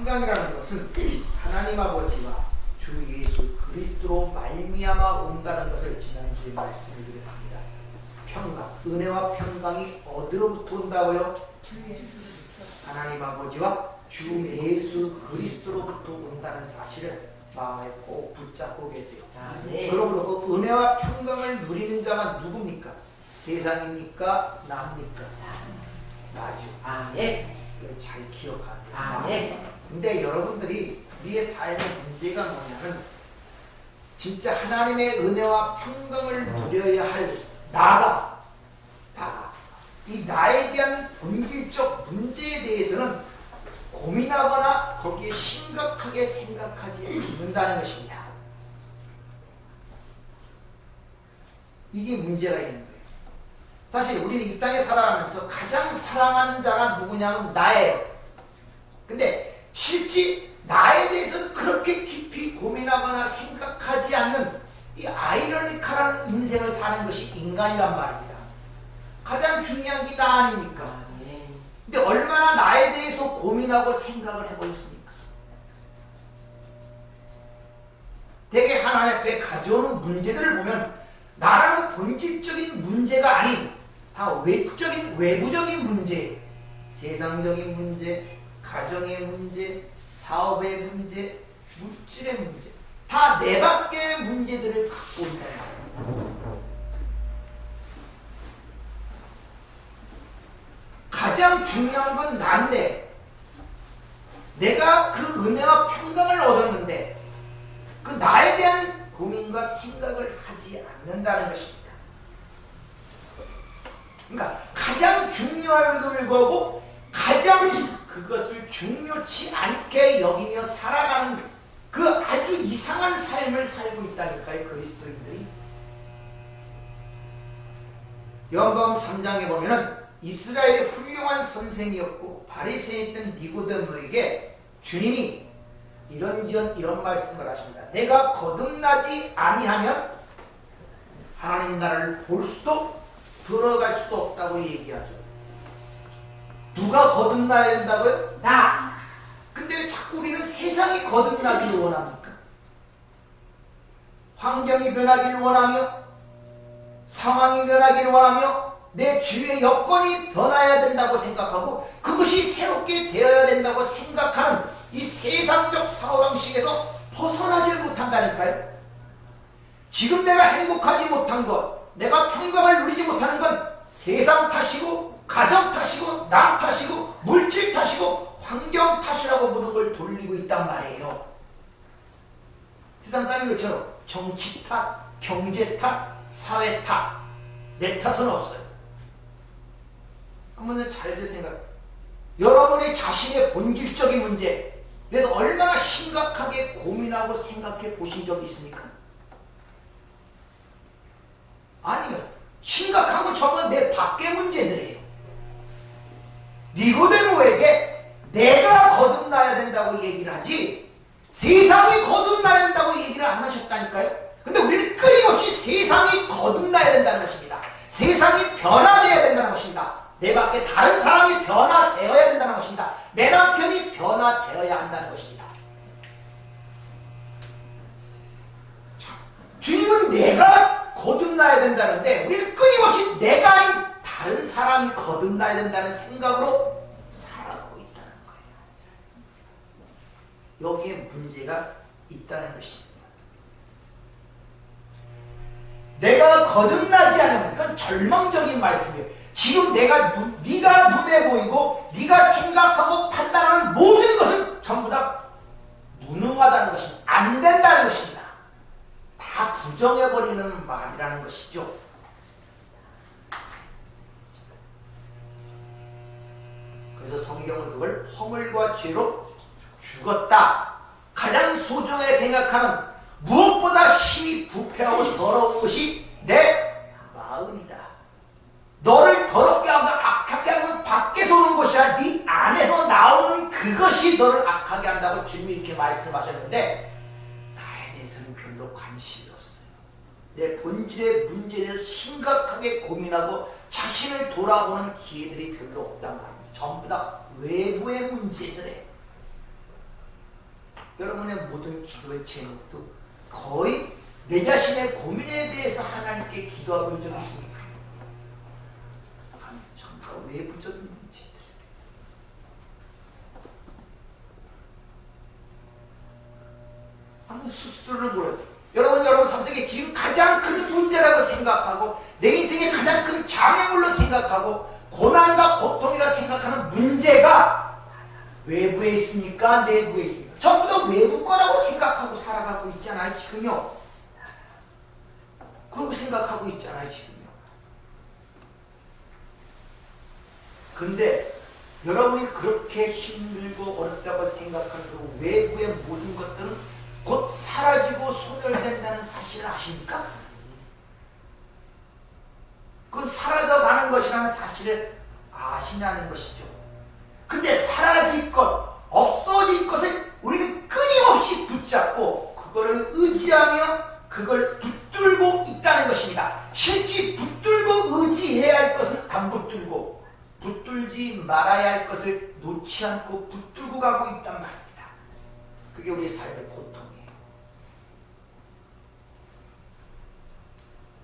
평강이라는 것은 하나님 아버지와 주 예수 그리스도로 말미암아 온다는 것을 지난주에 말씀을 드렸습니다. 평강, 은혜와 평강이 어디로부터 온다고요? 주 예수 그리스도. 하나님 아버지와 주 예수 그리스도로부터 온다는 사실을 마음에 꼭 붙잡고 계세요. 네. 그러므로 그 은혜와 평강을 누리는 자가 누굽니까? 세상입니까? 나입니까? 나죠. 네. 이걸 잘 기억하세요. 네. 근데 여러분들이 우리의 삶의 문제가 뭐냐면 진짜 하나님의 은혜와 평강을 누려야 할 나가 이 나에 대한 본질적 문제에 대해서는 고민하거나 거기에 심각하게 생각하지 않는다는 것입니다. 이게 문제가 있는 거예요. 사실 우리는 이 땅에 살아가면서 가장 사랑하는 자가 누구냐면 나예요. 근데 실제 나에 대해서는 그렇게 깊이 고민하거나 생각하지 않는 이 아이러니컬한 인생을 사는 것이 인간이란 말입니다. 가장 중요한 게 나 아닙니까? 근데 얼마나 나에 대해서 고민하고 생각을 해보셨습니까? 되게 하나님 앞에 가져오는 문제들을 보면 나라는 본질적인 문제가 아닌 다 외부적인 문제, 세상적인 문제, 가정의 문제, 사업의 문제, 물질의 문제, 다 내 밖의 문제들을 갖고 온다. 가장 중요한 건 나인데 내가 그 은혜와 평강을 얻었는데 그 나에 대한 고민과 생각을 하지 않는다는 것입니다. 그러니까 가장 중요함에도 불구하고 가장 그것을 중요치 않게 여기며 살아가는 그 아주 이상한 삶을 살고 있다니까요, 그리스도인들이. 요한복음 3장에 보면은 이스라엘의 훌륭한 선생이었고 바리새인이었던 니고데모에게 주님이 이런 말씀을 하십니다. 내가 거듭나지 아니하면 하나님 나라를 볼 수도 들어갈 수도 없다고 얘기하죠. 누가 거듭나야 된다고요? 나. 근데 왜 자꾸 우리는 세상이 거듭나기를 원합니까? 환경이 변하기를 원하며 상황이 변하기를 원하며 내 주위의 여건이 변화해야 된다고 생각하고 그것이 새롭게 되어야 된다고 생각하는 이 세상적 사고방식에서 벗어나질 못한다니까요. 지금 내가 행복하지 못한 것, 내가 평강을 누리지 못하는 건 세상 탓이고 가정 탓이고 남 탓이고 물질 탓이고 환경 탓이라고 모든 걸 돌리고 있단 말이에요. 세상 사람이 그처럼 정치 탓, 경제 탓, 사회 탓, 내 탓은 없어요. 한번 잘 생각. 여러분의 자신의 본질적인 문제, 그래서 얼마나 심각하게 고민하고 생각해 보신 적 있습니까? 아니요. 심각한 건 전부 내 밖의 문제들이에요. 니고데모에게 내가 거듭나야 된다고 얘기를 하지 세상이 거듭나야 된다고 얘기를 안 하셨다니까요. 근데 우리는 끊임없이 세상이 거듭나야 된다는 것입니다. 세상이 변화되어야 된다는 것입니다. 내 밖에 다른 사람이 변화되어야 된다는 것입니다. 내 남편이 변화되어야 한다는 것입니다. 주님은 내가 거듭나야 된다는데 우리는 끊임없이 내가 아닌 다른 사람이 거듭나야 된다는 생각으로 살아가고 있다는 거예요. 여기에 문제가 있다는 것입니다. 내가 거듭나지 않으면 이건 절망적인 말씀이에요. 지금 네가 눈에 보이고 네가 생각하고 판단하는 모든 것은 전부 다 무능하다는 것입니다. 안 된다는 것입니다. 다 부정해버리는 말이라는 것이죠. 그래서 성경은 그걸 허물과 죄로 죽었다. 가장 소중하게 생각하는 무엇보다 심히 부패하고 더러운 것이 내 마음이다. 너를 더럽게 하고 악하게 하는 건 밖에서 오는 것이 아니라 네 안에서 나오는 그것이 너를 악하게 한다고 주님이 이렇게 말씀하셨는데 나에 대해서는 별로 관심이 없어요. 내 본질의 문제에 대해서 심각하게 고민하고 자신을 돌아보는 기회들이 별로 없단 말입니다. 전부 다 외부의 문제들에 여러분의 모든 기도의 제목도 거의 내 자신의 고민에 대해서 하나님께 기도해 본 적이 있습니다. 전부 외부적인 문제들. 한번 스스로를 물어요. 여러분 삶 속에 지금 가장 큰 문제라고 생각하고 내 인생의 가장 큰 장애물로 생각하고 고난과 고통이라 생각하는 문제가 외부에 있습니까? 내부에 있습니까? 전부 다 외부 거라고 생각하고 살아가고 있잖아요, 지금요. 그러고 생각하고 있잖아요, 지금요. 근데 여러분이 그렇게 힘들고 어렵다고 생각하는 그 외부의 모든 것들은 곧 사라지고 소멸된다는 사실을 아십니까? 그건 사라져가는 것이라는 사실을 아시냐는 것이죠. 근데 사라질 것, 없어질 것을 우리는 끊임없이 붙잡고 그거를 의지하며 그걸 붙들고 있다는 것입니다. 실제 붙들고 의지해야 할 것은 안 붙들고 붙들지 말아야 할 것을 놓지 않고 붙들고 가고 있단 말입니다. 그게 우리 삶의 고통이에요.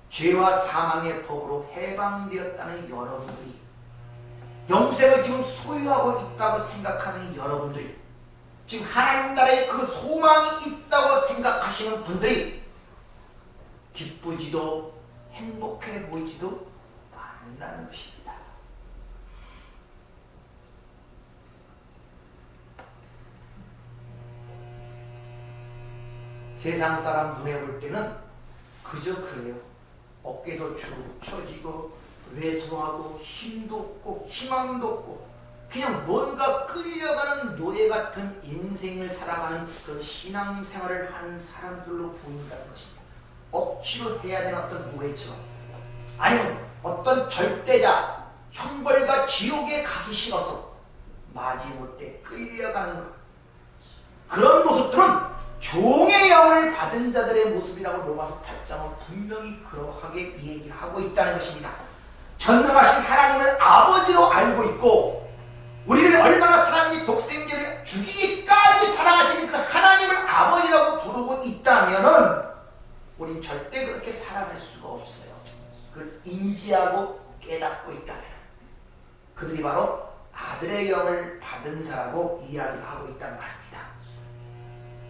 죄와 사망의 법으로 해방되었다는 여러분들이, 영생을 지금 소유하고 있다고 생각하는 여러분들이, 지금 하나님 나라에 그 소망이 있다고 생각하시는 분들이 기쁘지도 행복해 보이지도 않는다는 것입니다. 세상 사람 눈에 볼 때는 그저 그래요. 어깨도 축 처지고 왜소하고 힘도 없고 희망도 없고 그냥 뭔가 끌려가는 노예 같은 인생을 살아가는 그런 신앙생활을 하는 사람들로 보인다는 것입니다. 억지로 해야 되는 어떤 노예처럼, 아니면 어떤 절대자, 형벌과 지옥에 가기 싫어서 마지못해 끌려가는 것, 그런 모습들은 종의 영을 받은 자들의 모습이라고 로마서 8장은 분명히 그러하게 얘기하고 있다는 것입니다. 전능하신 하나님을 아버지로 알고 있고 우리를 얼마나 사랑하니 독생자를 죽이기까지 사랑하시는 그 하나님을 아버지라고 부르고 있다면은 우린 절대 그렇게 살아갈 수가 없어요. 그걸 인지하고 깨닫고 있다면 그들이 바로 아들의 영을 받은 자라고 이야기를 하고 있다는 말입니다.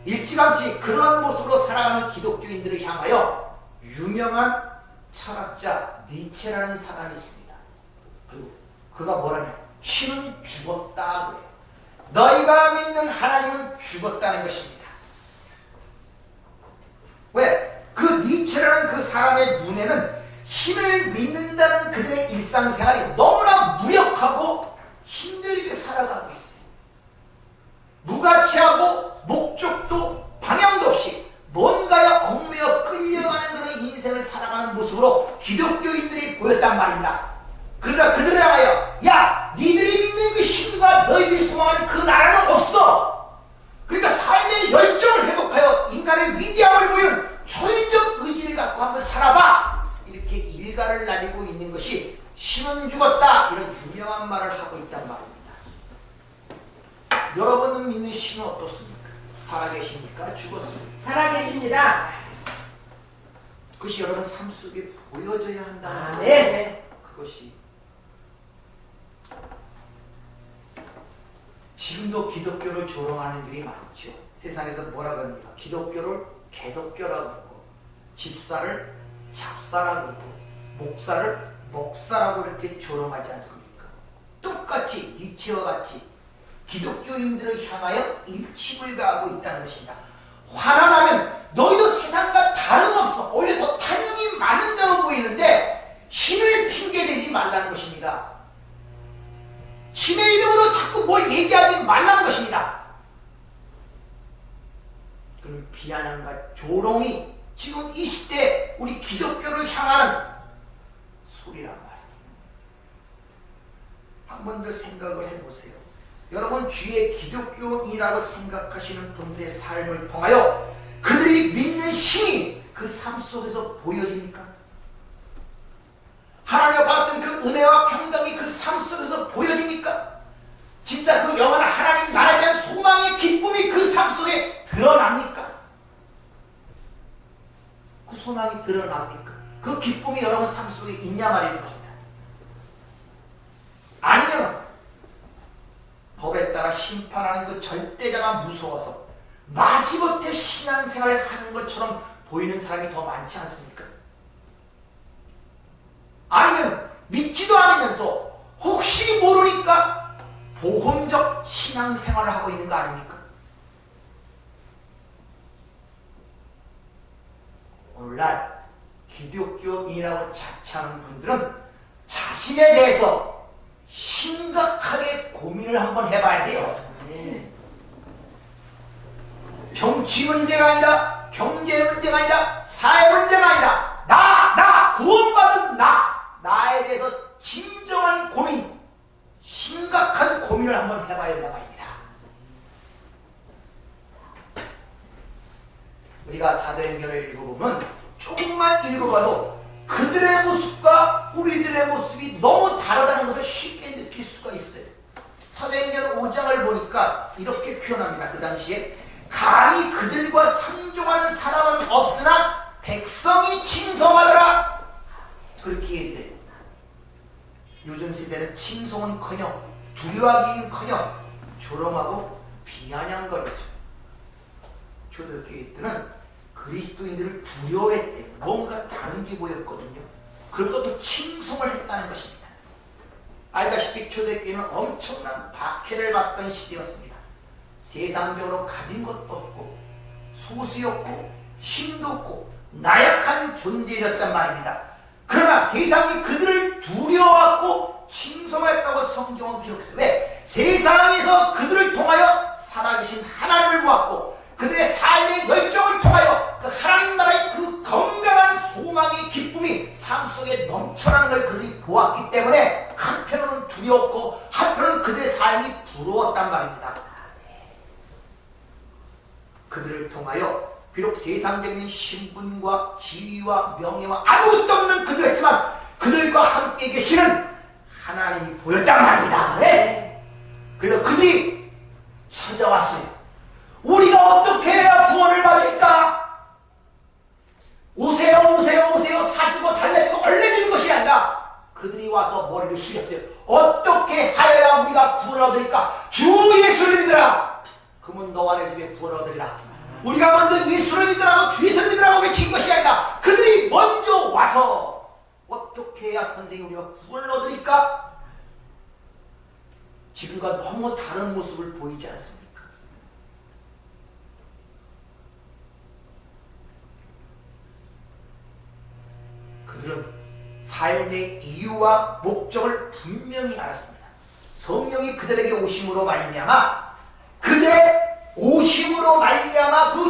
일찌감치 그러한 모습으로 살아가는 기독교인들을 향하여 유명한 철학자 니체라는 사람이 있습니다. 그리고 그가 뭐라냐? 신은 죽었다 그래요. 너희가 믿는 하나님은 죽었다는 것입니다. 왜? 그 니체라는 그 사람의 눈에는 신을 믿는다는 그들의 일상생활이 너무나 무력하고 힘들게 살아가고 있어요. 무가치하고 목적도 방향도 없이 뭔가에 얽매여 끌려가는 그런 인생을 살아가는 모습으로 기독교인들이 보였단 말입니다. 그러자 그들을 향하여 야! 니들이 믿는 그 신과 너희들이 소망하는 그 나라는 없어! 그러니까 삶의 열정을 회복하여 인간의 위대함을 보이는 초인적 의지를 갖고 한번 살아봐! 이렇게 일가를 날리고 있는 것이 신은 죽었다! 이런 유명한 말을 하고 있단 말입니다. 여러분은 믿는 신은 어떻습니까? 살아계십니까? 죽었습니까? 살아계십니다. 그것이 여러분 삶 속에 보여져야 한다는 거예요. 네. 그것이 지금도 기독교를 조롱하는 일이 많죠. 세상에서 뭐라고 합니까? 기독교를 개독교라고 하고 집사를 잡사라고 하고 목사를 목사라고 이렇게 조롱하지 않습니까? 똑같이 니체와 같이 기독교인들을 향하여 일침을 가하고 있다는 것입니다. 화가 나면 너희도 세상과 다름없어. 오히려 더 탐욕이 많은 자로 보이는데 신을 핑계대지 말라는 것입니다. 신의 이름으로 자꾸 뭘 얘기하지 말라는 것입니다. 그럼 비아냥과 조롱이 지금 이 시대 우리 기독교를 향하는 소리란 말이에요. 한 번 더 생각을 해보세요. 여러분 주위의 기독교인이라고 생각하시는 분들의 삶을 통하여 그들이 믿는 신이 그 삶 속에서 보여집니까? 하나님과 받았던 그 은혜와 평강이 그 삶 속에서 보여집니까? 진짜 그 영원한 하나님 나라에 대한 소망의 기쁨이 그 삶 속에 드러납니까? 그 기쁨이 여러분 삶 속에 있냐 말이는 것입니다. 아니면 법에 따라 심판하는 그 절대자가 무서워서 마지못해 신앙생활을 하는 것처럼 보이는 사람이 더 많지 않습니까? 아니면 믿지도 않으면서 혹시 모르니까 보험적 신앙생활을 하고 있는 거 아닙니까? 오늘날 기독교인이라고 자처하는 분들은 자신에 대해서 심각하게 고민을 한번 해봐야 돼요. 정치 문제가 아니라, 경제 문제가 아니라, 사회 문제가 아니라, 나 구원받은 나에 대해서 진정한 고민, 심각한 고민을 한번 해봐야 된다 말입니다. 우리가 사도행전을 읽어보면 조금만 읽어봐도 그들의 모습과 우리들의 모습이 너무 다르다는 것을 쉽게 느낄 수가 있어요. 사도행전 5장을 보니까 이렇게 표현합니다. 그 당시에 감히 그들과 상종하는 사람은 없으나 백성이 칭송하더라, 그렇게 얘기해요. 요즘 세대는 칭송은커녕 두려워하기는커녕 조롱하고 비아냥거리죠. 초대교회 때는 그리스도인들을 두려워했대요. 뭔가 다른 게 보였거든요. 그리고 또 칭송을 했다는 것입니다. 알다시피 초대교회는 엄청난 박해를 받던 시대였습니다. 세상적으로 가진 것도 없고 소수였고 힘도 없고 나약한 존재였단 말입니다. 그러나 세상이 그들을 두려워하고 칭송했다고 성경은 기록했어요. 왜? 세상에서 그들을 통하여 살아계신 하나님을 보았고 그들의 삶의 열정을 통하여 그 하나님 나라의 그 건강한 소망의 기쁨이 삶 속에 넘쳐나는 걸 그들이 보았기 때문에 한편으로는 두려웠고 한편으로는 그들의 삶이 부러웠단 말입니다. 그들을 통하여 비록 세상적인 신분과 지위와 명예와 아무것도 없는 그들이었지만 그들과 함께 계시는 하나님이 보였단 말입니다. 네. 그래서 그들이 찾아왔어요. 우리가 어떻게 해야 구원을 받을까? 오세요 사주고 달래주고 얼레주는 것이 아니라 그들이 와서 머리를 숙였어요. 어떻게 하여야 우리가 구원을 얻을까? 주 예수를 믿으라, 그러면 너와 내 집에 구원을 얻으리라. 우리가 먼저 예수를 믿으라고 주 예수를 믿으라고 외친 것이 아니라 그들이 먼저 와서 어떻게 해야 선생님 우리가 구원을 얻으리까? 지금과 너무 다른 모습을 보이지 않습니까? 그들은 삶의 이유와 목적을 분명히 알았습니다. 성령이 그들에게 오심으로 말미암아 그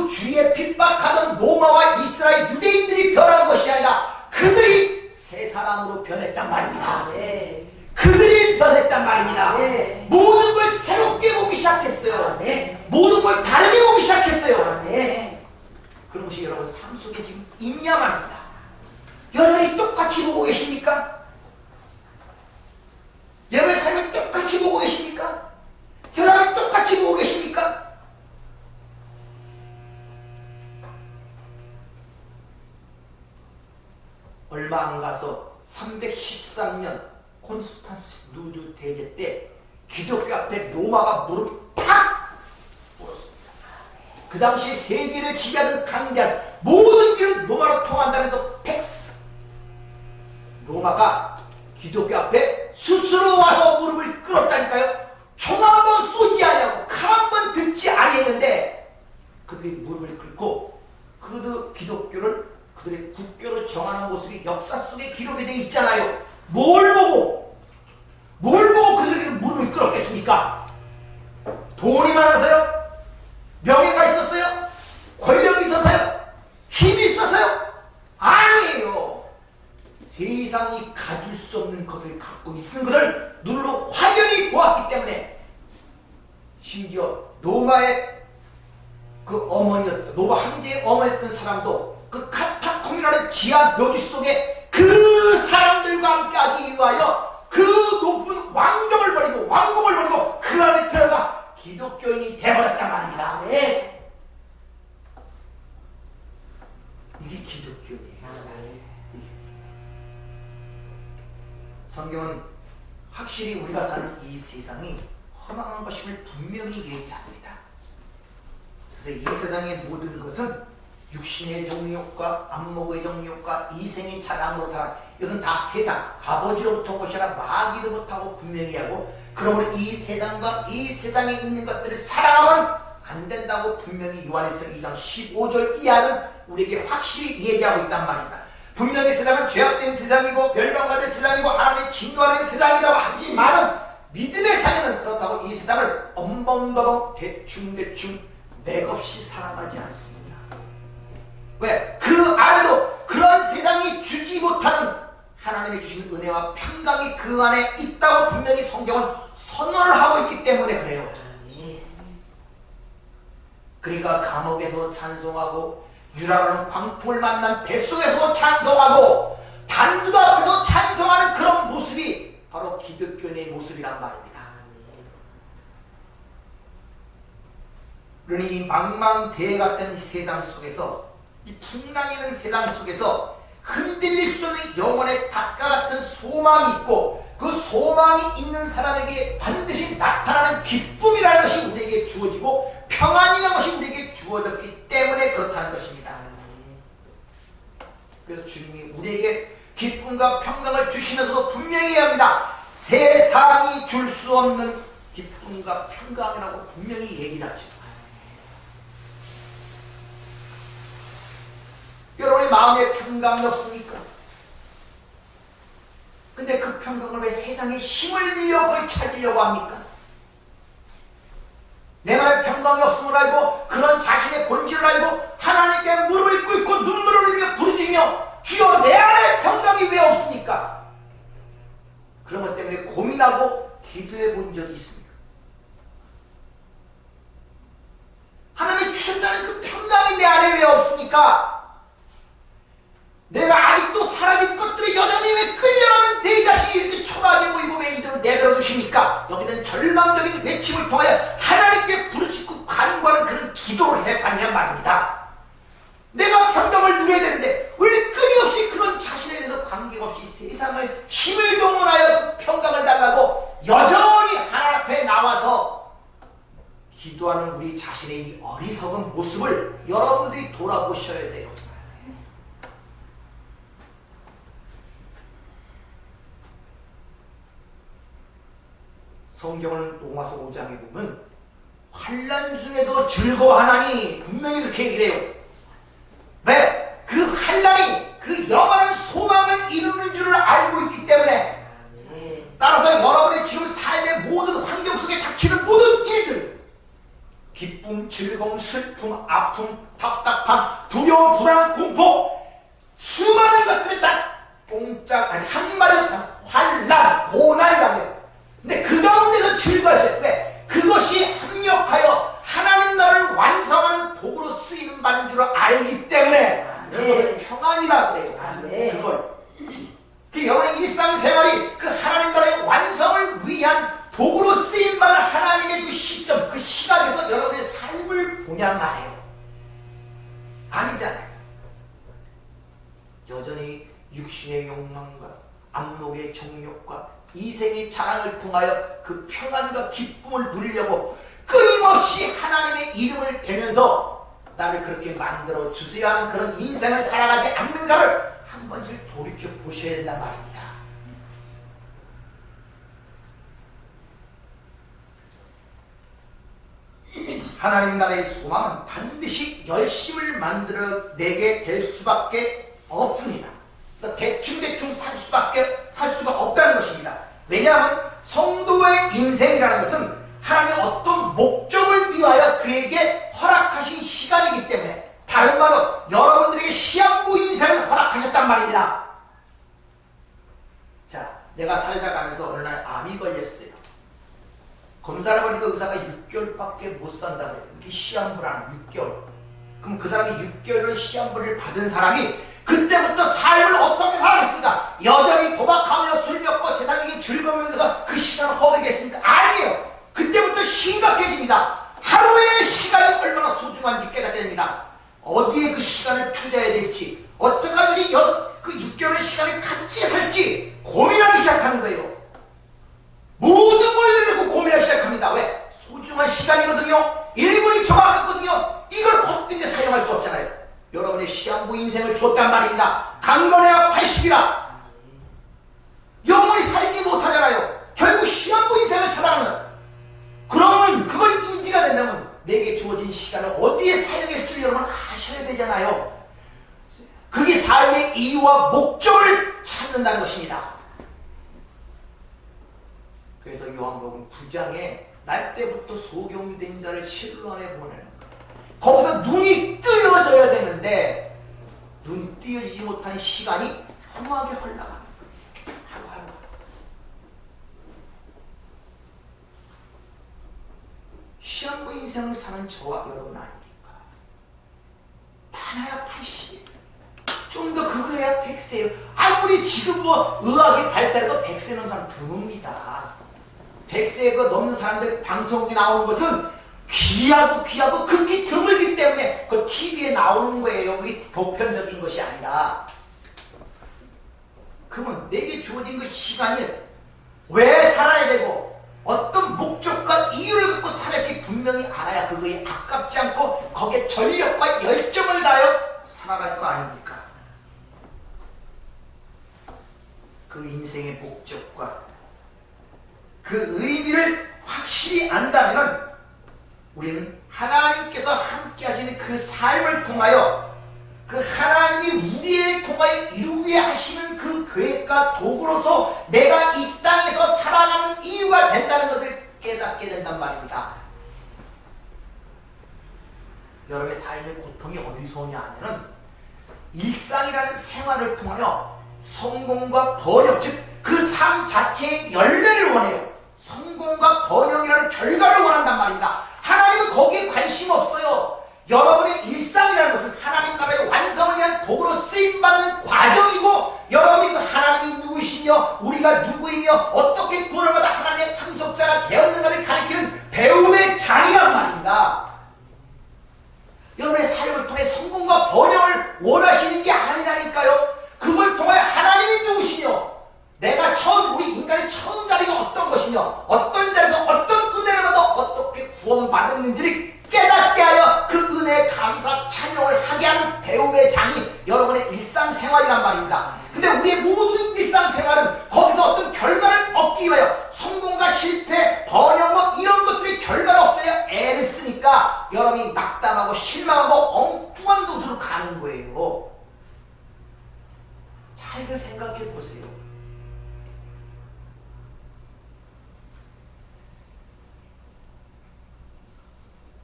주의 핍박하던 로마와 이스라엘 유대인들이 변한 것이 아니라 그들이 새 사람으로 변했단 말입니다. 네. 그들이 변했단 말입니다. 네. 모든 걸 새롭게 보기 시작했어요. 네. 모든 걸 다르게 보기 시작했어요. 네. 그런 것이 여러분 삶 속에 지금 있냐 말입니다. 여러분이 똑같이 보고 계십니까? 여러분의 삶을 똑같이 보고 계십니까? 세상을 똑같이 보고 계십니까? 얼마 안 가서 313년 콘스탄스 누드 대제 때 기독교 앞에 로마가 무릎을 팍 꿇었습니다. 그 당시 세계를 지배하던 강대한 모든 길은 로마로 통한다는 그 팩스. 로마가 기독교 앞에 스스로 와서 무릎을 꿇었다니까요. 총 한 번 쏘지 아니하고 칼 한 번 듣지 아니했는데 그들이 무릎을 꿇고 그들 기독교를 그들의 국교로 정하는 모습이 역사 속에 기록이 되어 있잖아요. 뭘 보고 그들에게 무릎을 꿇었겠습니까? 돈이 많아서요? 명예가 있었어요? 권력이 있어서요? 힘이 있어서요? 아니에요. 세상이 가질 수 없는 것을 갖고 있는 것을 눈으로 확연히 보았기 때문에 심지어 로마의 그 어머니였던 로마 황제의 어머니였던 사람도 그 카타콤이라는 지하 묘지 속에 그 사람들과 함께 하기 위하여 그 높은 왕정을 버리고 왕궁을 버리고 그 안에 들어가 기독교인이 되어버렸단 말입니다. 네. 이게 기독교인이에요. 우리가 사는 이 세상이 허망한 것임을 분명히 얘기합니다. 그래서 이 세상의 모든 것은 육신의 정욕과 안목의 정욕과 이생의 자랑으로 살아. 이것은 다 세상, 아버지로부터 온 것이라 마귀로부터 하고 분명히 하고, 그러므로 이 세상과 이 세상에 있는 것들을 사랑하면 안 된다고 분명히 요한에서 2장 15절 이하는 우리에게 확실히 얘기하고 있단 말입니다. 분명히 세상은 죄악된 세상이고 멸망받은 세상이고 하나님의 진노하는 세상이라고 하지만은 믿음의 자녀는 그렇다고 이 세상을 엄벙더벙 대충대충 맥없이 살아가지 않습니다. 왜? 그 안에도 그런 세상이 주지 못하는 하나님이 주신 은혜와 평강이 그 안에 있다고 분명히 성경은 선언을 하고 있기 때문에 그래요. 그러니까 감옥에서 찬송하고 유라라는 광풍을 만난 뱃속에서 찬송하고 단두도 앞에서 찬송하는 그런 모습이 바로 기독교인의 모습이란 말입니다. 그러니 이 망망대해 같은 세상 속에서, 이 풍랑이는 세상 속에서 흔들릴 수 없는 영혼의 닭과 같은 소망이 있고, 그 소망이 있는 사람에게 반드시 나타나는 기쁨이라는 것이 우리에게 주어지고 평안이라는 것이 우리에게 주어졌기 때문에 그렇다는 것입니다. 그래서 주님이 우리에게 기쁨과 평강을 주시면서도 분명히 합니다. 세상이 줄 수 없는 기쁨과 평강이라고 분명히 얘기를 하죠. 여러분의 마음에 평강이 없습니까? 근데 그 평강을 왜 세상에 힘을 빌려 그걸 찾으려고 합니까? 내 마음에 평강이 없음을 알고 그런 자신의 본질을 알고 하나님께 무릎을 꿇고 눈물을 흘리며 부르짖으며 주여 내 안에 평강이 왜 없습니까? 그런 것 때문에 고민하고 기도해 본 적이 있습니까? 하나님이 주신다는 그 평강이 내 안에 왜 없습니까? 내가 아직도 사라진 것들이 여전히 왜 끌려가는 내 자신이 이렇게 초라하게 보이고 왜 이대로 내버려 두십니까? 여기는 절망적인 외침을 통하여 하나님께 부르짖고 간구하는 그런 기도를 해봤냔 말입니다. 내가 평강을 누려야 되는데 왜 끊임없이 그런 자신에 대해서 관계없이 세상을 힘을 동원하여 그 평강을 달라고 여전히 하나님 앞에 나와서 기도하는 우리 자신의 이 어리석은 모습을 여러분들이 돌아보셔야 돼요. 성경을 로마서 5장에 보면 환난 중에도 즐거워하나니 분명히 그렇게 얘기를 해요. 왜? 그 환난이 그 영원한 소망을 이루는 줄을 알고 있기 때문에. 따라서 여러분의 지금 삶의 모든 환경 속에 닥치는 모든 일들, 기쁨, 즐거움, 슬픔, 아픔, 답답함, 두려움, 불안, 공포, 수많은 것들이 다 뽕짝 아니 한마디로 환난, 고난이라며. 근데 그 가운데서 즐거웠어요. 왜? 그것이 합력하여 하나님 나라를 완성하는 도구로 쓰이는 바인 줄 알기 때문에 그것을 평안이라 그래요. 그걸. 그 여러분의 일상생활이 그 하나님 나라의 완성을 위한 도구로 쓰임 바는 하나님의 그 시점, 그 시각에서 여러분의 삶을 보냔 말이에요. 아니잖아요. 여전히 육신의 욕망과 안목의 정욕과 이생의 자랑을 통하여 그 평안과 기쁨을 누리려고 끊임없이 하나님의 이름을 대면서 나를 그렇게 만들어 주세요 하는 그런 인생을 살아가지 않는가를 한 번씩 돌이켜 보셔야 된단 말입니다. 하나님 나라의 소망은 반드시 열심을 만들어내게 될 수밖에 없습니다. 대충대충 살 수가 없다는 것입니다. 왜냐하면 성도의 인생이라는 것은 하나님의 어떤 목적을 위하여 그에게 허락하신 시간이기 때문에, 다른 말로 여러분들에게 시한부 인생을 허락하셨단 말입니다. 자, 내가 살다 가면서 어느 날 암이 걸렸어요. 검사를 보니까 의사가 6개월밖에 못 산다 그래요. 이게 시한부라는 6개월. 그럼 그 사람이 6개월을 시한부를 받은 사람이 그때부터 삶을 어떻게 살았습니까? 여전히 도박하며 술 먹고 세상에 즐거우면서 그 시간을 허비겠습니까? 아니에요. 그때부터 심각해집니다. 하루의 시간이 얼마나 소중한지 깨닫게 됩니다. 어디에 그 시간을 투자해야 될지, 어떻게 하든지 그 6개월의 시간을 같이 살지 고민하기 시작하는 거예요. 모든 걸 내놓고 고민하기 시작합니다. 왜? 소중한 시간이거든요. 1분이 정확하거든요. 이걸 헛되게 사용할 수 없잖아요. 여러분의 시한부 인생을 줬단 말입니다. 강건해야 80이라. 영원히 살지 못하잖아요. 결국 시한부 인생을 살아가는. 그러면 그걸 인지가 된다면 내게 주어진 시간을 어디에 사용할 줄 여러분 아셔야 되잖아요. 그게 삶의 이유와 목적을 찾는다는 것입니다. 그래서 요한복음 9장에 날 때부터 소경된 자를 실로암에 보내는 거예요. 거기서 눈이 뜨여져야 되는데 눈이 뜨여지지 못한 시간이 허무하게 흘러가는 거예요. 하루하루. 시한부 인생을 사는 저와 여러분 아닙니까? 많아야 80. 좀 더 그거야 100세예요. 아무리 지금 뭐 의학이 발달해도 100세 넘는 사람 드뭅니다. 100세 그 넘는 사람들 방송에 나오는 것은 귀하고 극히 드물기 때문에 그 TV에 나오는 거예요. 그게 보편적인 것이 아니라. 그러면 내게 주어진 그 시간이 왜 살아야 되고 어떤 목적과 이유를 갖고 살아야지 분명히 알아야 그거에 아깝지 않고 거기에 전력과 열정을 다하여 살아갈 거 아닙니까? 그 인생의 목적과 그 의미를 확실히 안다면 우리는 하나님께서 함께 하시는 그 삶을 통하여 그 하나님이 우리를 통하여 이루게 하시는 그 계획과 도구로서 내가 이 땅에서 살아가는 이유가 된다는 것을 깨닫게 된단 말입니다. 여러분의 삶의 고통이 어디서 오냐 하면은 일상이라는 생활을 통하여 성공과 번영, 즉 그 삶 자체의 열매를 원해요. 성공과 번영이라는 결과를 원한단 말입니다. 하나님은 거기에 관심 없어요. 여러분의 일상이라는 것은 하나님 나라의 완성을 위한 도구로 쓰임받는 과정이고 여러분이 그 하나님이 누구시며 우리가 누구이며 어떻게 구원을 받아 하나님의 상속자가 되었는가를 가리키는 배움의 장이란 말입니다. 여러분의 삶을 통해 성공과 번영을 원하시는 게 아니라니까요. 그걸 통해 하나님이 누구시며 내가 처음 우리 인간의 처음 자리가 어떤 것이며 어떤 자리에서 어떤 은혜를 받아 어떻게 구원받았는지를 깨닫게 하여 그 은혜에 감사 찬양을 하게 하는 배움의 장이 여러분의 일상생활이란 말입니다. 근데 우리의 모든 일상생활은 거기서 어떤 결과를 얻기 위하여 성공과 실패, 번영 뭐 이런 것들의 결과를 얻기 위하여 애를 쓰니까 여러분이 낙담하고 실망하고 엉뚱한 곳으로 가는 거예요. 잘 그 생각해 보세요.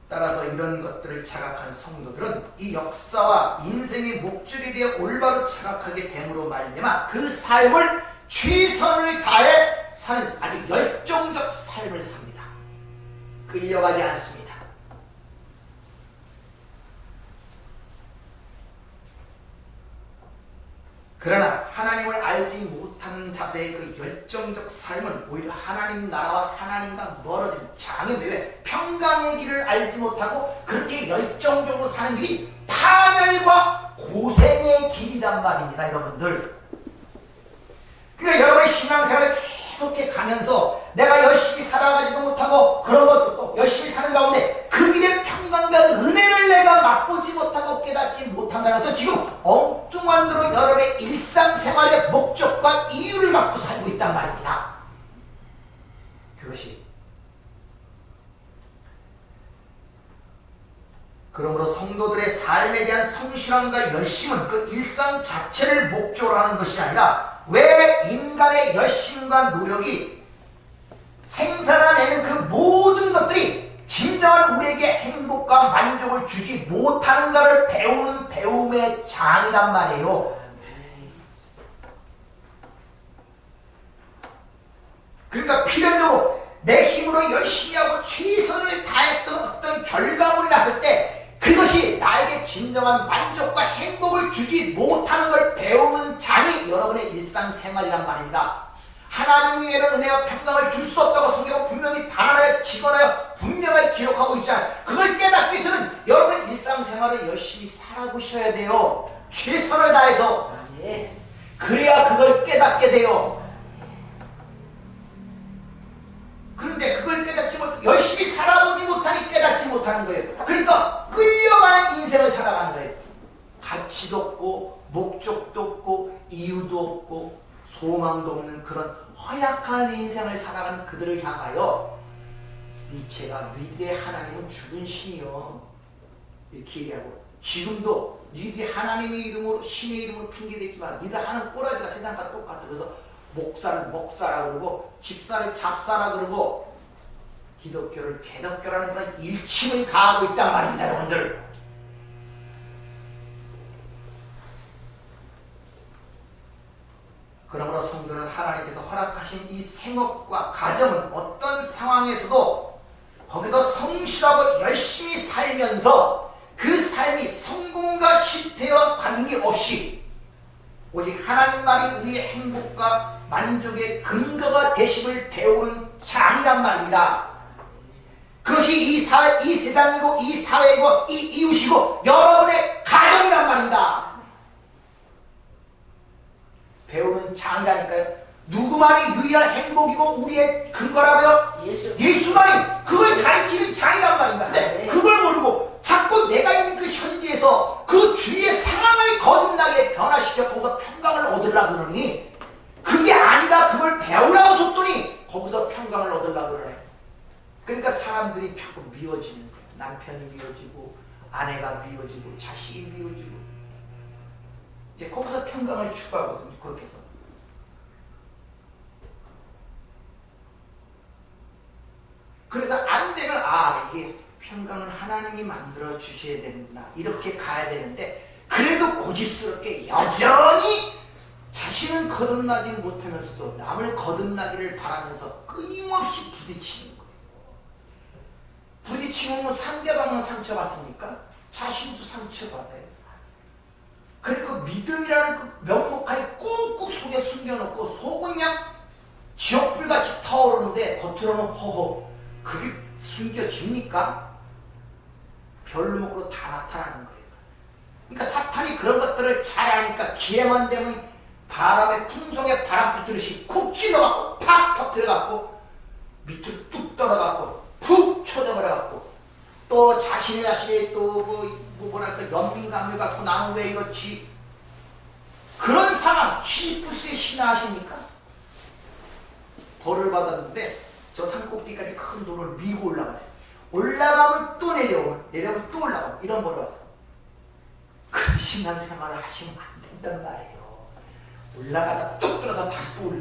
따라서 이런 것들을 자각한 성도들은 이 역사와 인생의 목적에 대해 올바로 자각하게 됨으로 말미암아 그 삶을 최선을 다해 사는 아주 열정적 삶을 삽니다. 끌려가지 않습니다. 그러나 하나님을 알지 못하는 자들의 그 열정적 삶은 오히려 하나님 나라와 하나님과 멀어진 장애인데 왜 평강의 길을 알지 못하고 그렇게 열정적으로 사는 길이 파멸과 고생의 길이란 말입니다. 여러분들. 그러니까 여러분의 신앙생활을 계속해 가면서 내가 열심히 살아가지도 못하고 그런 것도 또 열심히 사는 가운데 그 길의 평강과 은혜를 내가 맛보지 못하고 깨닫지 못한다는 것은 지금 엉뚱한 대로 여러분의 일상생활의 목적과 이유를 갖고 살고 있단 말입니다. 그것이 그러므로 성도들의 삶에 대한 성실함과 열심은 그 일상 자체를 목적으로 하는 것이 아니라 왜 인간의 열심과 노력이 생산해내는 그 모든 것들이 진정한 우리에게 행복과 만족을 주지 못하는가를 배우는 배움의 장이란 말이에요. 그러니까 필연적으로 내 힘으로 열심히 하고 최선을 다했던 어떤 결과물이 났을 때 그것이 나에게 진정한 만족과 행복을 주지 못하는 걸 배우는 장이 여러분의 일상생활이란 말입니다. 하나님 위에는 은혜와 평강을 줄 수 없다고 성경은 분명히 단언하여 직언하여 분명하게 기록하고 있잖아요. 그걸 깨닫기 위해서는 여러분의 일상생활을 열심히 살아보셔야 돼요. 최선을 다해서. 그래야 그걸 깨닫게 돼요. 그런데 그걸 깨닫지 못, 열심히 살아보지 못하니 깨닫지 못하는 거예요. 그러니까 끌려가는 인생을 살아가는 거예요. 가치도 없고 목적도 없고 이유도 없고 소망도 없는 그런 허약한 인생을 살아가는 그들을 향하여 니체가 너희들의 하나님은 죽은 신이요 이렇게 얘기하고, 지금도 너희들이 하나님의 이름으로 신의 이름으로 핑계대지만 너희들 하는 꼬라지가 세상과 똑같아. 그래서 목사를 목사라 그러고 집사를 잡사라 그러고 기독교를 개독교라는 그런 일침을 가하고 있단 말입니다. 여러분들, 그러므로 성도는 하나님께서 허락하신 이 생업과 가정은 어떤 상황에서도 거기서 성실하고 열심히 살면서 그 삶이 성공과 실패와 관계없이 오직 하나님 말이 우리의 행복과 만족의 근거가 되심을 배우는 장이란 말입니다. 그것이 이 세상이고 이 사회이고 이 이웃이고 여러분의 가정이란 말입니다. 배우는 장이라니까요. 누구만이 유일한 행복이고 우리의 근거라고요? 예수만이 그걸 가리키는 장이란 말입니다. 네. 그걸 모르고 자꾸 내가 있는 그 현지에서 그 주위의 상황을 거듭나게 변화시켜 거기서 평강을 얻으려고 그러니, 그게 아니다 그걸 배우라고 줬더니 거기서 평강을 얻으려고 그러네. 그러니까 사람들이 자꾸 미워지는 거예요. 남편이 미워지고 아내가 미워지고 자식이 미워지고 이제 거기서 평강을 추구하거든요. 그렇게 해서. 그래서 안 되면 이게 평강은 하나님이 만들어 주셔야 되는구나 이렇게 가야 되는데, 그래도 고집스럽게 여전히 자신은 거듭나지 못하면서도 남을 거듭나기를 바라면서 끊임없이 부딪히는 거예요. 부딪히면 뭐 상대방은 상처받습니까? 자신도 상처받아요. 그리고 믿음이라는 그 명목하에 꾹꾹 속에 숨겨놓고 속은 그냥 지옥불같이 타오르는데 겉으로는 허허, 그게 숨겨집니까? 별목으로 다 나타나는 거예요. 그러니까 사탄이 그런 것들을 잘 아니까 기회만 되면 바람에 풍속에 바람 붙듯이 콕 찔러갖고 팍 터뜨려갖고 밑으로 뚝 떨어갖고 푹 쳐져버려갖고 또 자신이 또 뭐랄까 연민감을 갖고 나는 왜 이렇지, 그런 상황. 시리푸스의 신화 아십니까? 벌을 받았는데 저 산꼭대기까지 큰 돌을 밀고 올라가요. 올라가면 또 내려오면 또 올라가고 이런 벌을 받아요. 그런 신앙생활을 하시면 안 된단 말이에요. 올라가다 뚝 떨어서 다시 또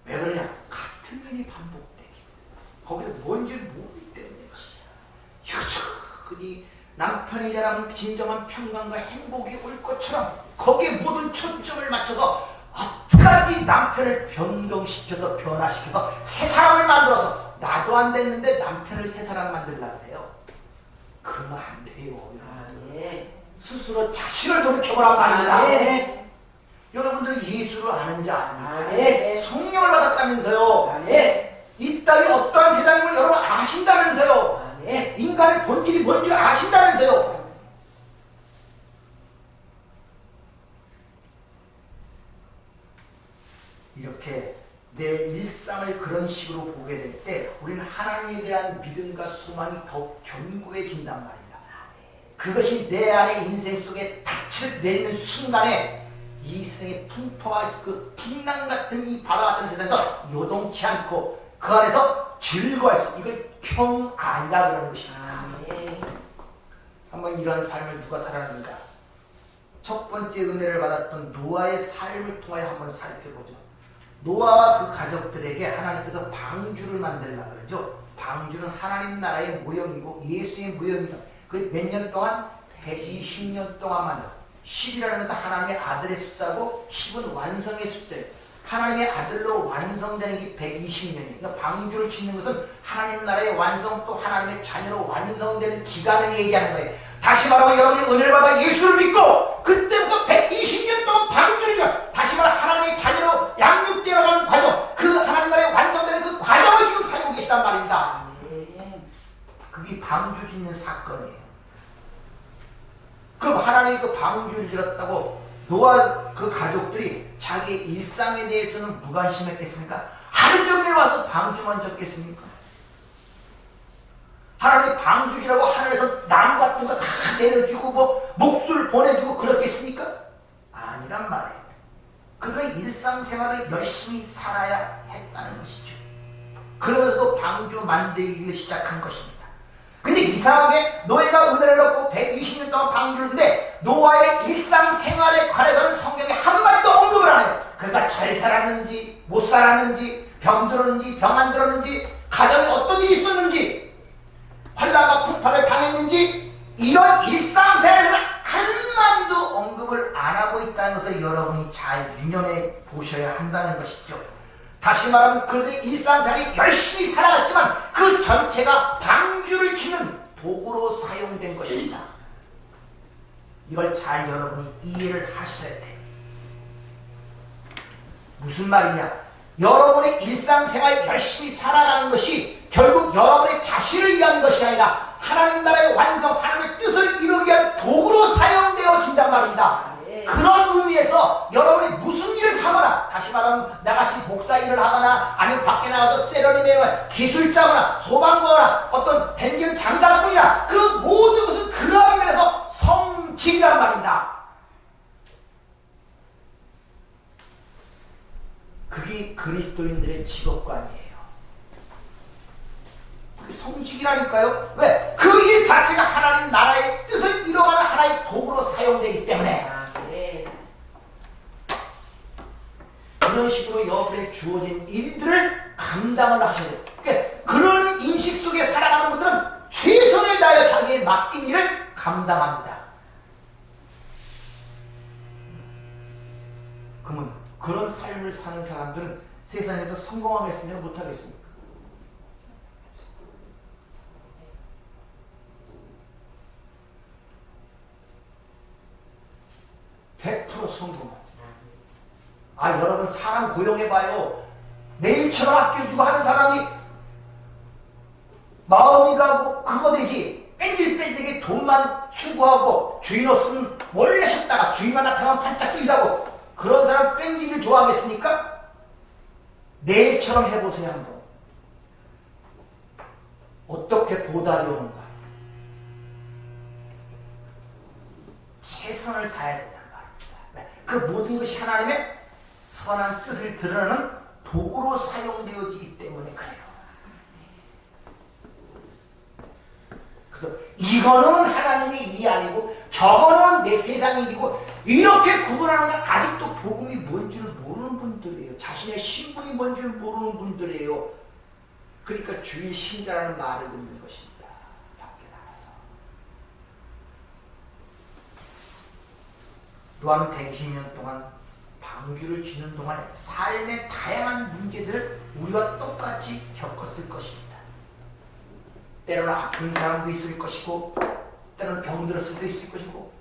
왜 그러냐? 같은 일이 반복되기. 거기서 뭔지 모르기 때문에 여전히 남편이 자라는 진정한 평강과 행복이 올 것처럼 거기에 모든 초점을 맞춰서 어떻게든지 남편을 변경시켜서 변화시켜서 새 사람을 만들어서, 나도 안 됐는데 남편을 새 사람 만들려고 해요. 그러면 안 돼요. 스스로 자신을 돌이켜보라고 말입니다. 여러분들은 예수를 아는지 아닙니까? 성령을 받았다면서요. 이 땅이 어떠한 세상임을 여러분 아신다면서요. 인간의 본질이 뭔지 아신다면서요. 이렇게 내 일상을 그런 식으로 보게 될 때 우리는 하나님에 대한 믿음과 소망이 더욱 견고해진단 말입니다. 그것이 내 안에 인생 속에 닻을 내리는 순간에 이 세상의 풍파와 그 풍랑 같은 이 바다 같은 세상에서 요동치 않고 그 안에서 즐거워할 수, 이걸 평안이라 그러는 것입니다. 한번 이런 삶을 누가 살았는가? 첫 번째 은혜를 받았던 노아의 삶을 통하여 한번 살펴보죠. 노아와 그 가족들에게 하나님께서 방주를 만들라 그러죠. 방주는 하나님 나라의 모형이고 예수의 모형이죠. 그 몇 년 동안? 120년 동안 만들어. 10이라는 것은 하나님의 아들의 숫자고 10은 완성의 숫자예요. 하나님의 아들로 완성되는 게 120년이에요. 그러니까 방주를 짓는 것은 하나님 나라의 완성, 또 하나님의 자녀로 완성되는 기간을 얘기하는 거예요. 다시 말하면 여러분이 은혜를 받아 예수를 믿고 그때부터 120년 동안 방주를, 다시 말하면 하나님의 자녀로 양육되어가는 과정, 그 하나님 나라의 완성되는 그 과정을 지금 살고 계시단 말입니다. 그게 방주 짓는 사건이에요. 그럼 하나님이 그 방주를 지었다고 노아 그 가족들이 자기의 일상에 대해서는 무관심했겠습니까? 하루 종일 와서 방주만 졌겠습니까? 하나님 방주지라고 하늘에서 나무 같은 거 다 내려주고 뭐 목술 보내주고 그렇겠습니까? 아니란 말이에요. 그들의 일상생활을 열심히 살아야 했다는 것이죠. 그러면서도 방주 만들기를 시작한 것입니다. 근데 이상하게 노예가 은혜를 얻고 120년 동안 방주를 했는데 노아의 일상생활에 관해서는 성경에 한마디도 언급을 안 해요. 그가 잘 살았는지 못 살았는지 병 들었는지 병 안 들었는지 가정에 어떤 일이 있었는지 환난과 풍파를 당했는지 이런 일상생활에는 한마디도 언급을 안 하고 있다는 것을 여러분이 잘 유념해 보셔야 한다는 것이죠. 다시 말하면 그들의 일상생활이 열심히 살아갔지만 그 전체가 방주를 치는 도구로 사용된 것입니다. 이걸 잘 여러분이 이해를 하셔야 돼요. 무슨 말이냐? 여러분의 일상생활 열심히 살아가는 것이 결국 여러분의 자신을 위한 것이 아니라 하나님 나라의 완성, 하나님의 뜻을 이루기 위한 도구로 사용되어진단 말입니다. 그런 의미에서 여러분이 무슨 일을 하거나, 다시 말하면 나같이 목사 일을 하거나 아니면 밖에 나가서 세러리 매거나 기술자거나 소방관이나 어떤 댕기는 장사꾼이나 그 모든 것은 그러한 면에서 성직이란 말입니다. 그게 그리스도인들의 직업관이에요. 그게 성직이라니까요. 왜? 그 일 자체가 하나님 나라의 뜻을 이뤄가는 하나의 도구로 사용되기 때문에 그런 식으로 여러분에 주어진 일들을 감당을 하셔야 돼요. 그러니까 그런 인식 속에 살아가는 분들은 최선을 다하여 자기의 맡긴 일을 감당합니다. 그러면 그런 삶을 사는 사람들은 세상에서 성공하겠습니까? 못하겠습니까? 100% 성공합니다. 여러분 사람 고용해봐요. 내일처럼 아껴주고 하는 사람이 마음이 가고 그거 되지. 뺀질뺀질하게 돈만 추구하고 주인 없으면 몰래 쉬었다가 주인만 나타나면 반짝 뛰라고 그런 사람 뺀질을 좋아하겠습니까? 내일처럼 해보세요. 한번 어떻게 보답이 오는가. 최선을 다해야 된다는 말입니다. 그 모든 것이 하나님의 선한 뜻을 드러내는 도구로 사용되어지기 때문에 그래요. 그래서 이거는 하나님의 일이 아니고 저거는 내 세상의 일이고 이렇게 구분하는 건 아직도 복음이 뭔지를 모르는 분들이에요. 자신의 신분이 뭔지를 모르는 분들이에요. 그러니까 주의 신자라는 말을 듣는 것입니다. 밖에 나가서. 또한 120년 동안 방주를 지는 동안에 삶의 다양한 문제들을 우리와 똑같이 겪었을 것입니다. 때로는 아픈 사람도 있을 것이고 때로는 병들었을 수도 있을 것이고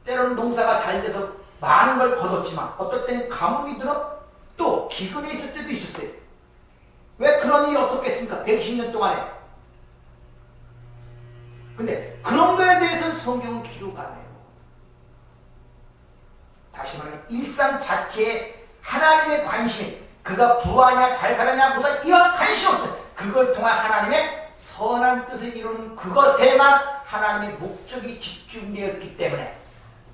때로는 농사가 잘 돼서 많은 걸 거뒀지만 어떨 때는 가뭄이 들어 또 기근에 있을 때도 있었어요. 왜 그런 일이 없었겠습니까? 120년 동안에. 근데 그런 거에 대해서는 성경은 기록 안 해요. 다시 말하면 일상 자체에 하나님의 관심이 그가 부하냐 잘 살았냐 무슨 이런 관심 없어요. 그걸 통한 하나님의 선한 뜻을 이루는 그것에만 하나님의 목적이 집중되었기 때문에